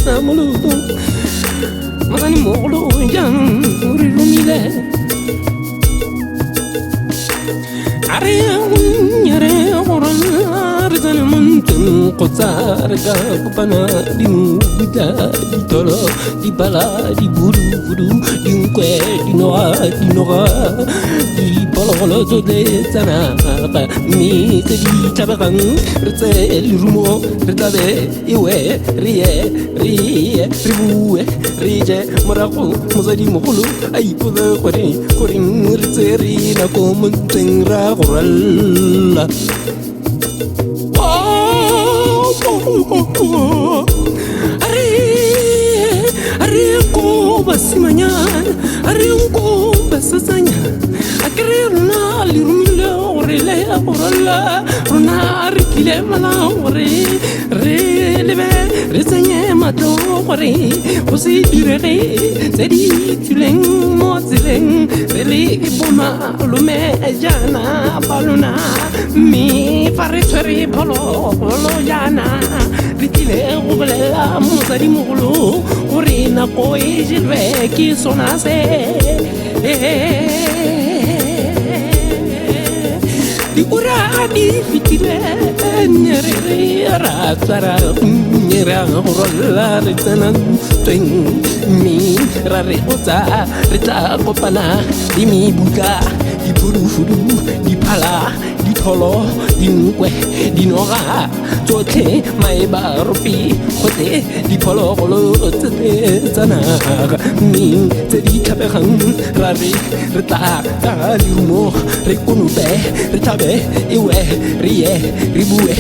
amolo Masani molo jang uri rumile Are nyare oran arzan muntun qotsar ga kupana dinu bida di tolo di bala di buru buru di kwe di noa di bolo to de sana ba mi te di tabakan rete rumo retabe iwe rie ribuwe rije marako muzadi mokulu ay pude korin rete ri na ko munten ra koralla Are ko basimanyan are ko basasanya akre na lirumile orele orala runa arkile mala ore releve resanye mato ore osi direre sedi tuleng mozileng reli iboma lume jana baluna mi fare tsari polo jana ritile ubela muzari mugulu urina koi jilve ki sonase di uradi fitile nyere ratara nyera rolla ritanan twing mi rare ota rita kopana di mi buka di buru fudu di pala di tolo di nkwe di noga tote mai barupi khote di polo kolo tete sana mi te di kabe khang rare rita ta di mo rekunu be ritabe iwe rie ribue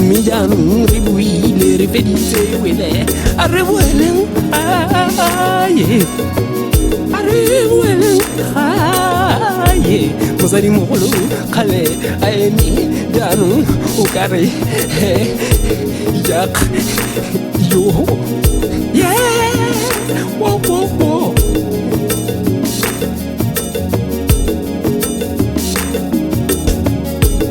mi janu ribui le rifedite wele arewelen aye arewelen aye muzari mulu khale ayemi danu ukare yak yo yeah wo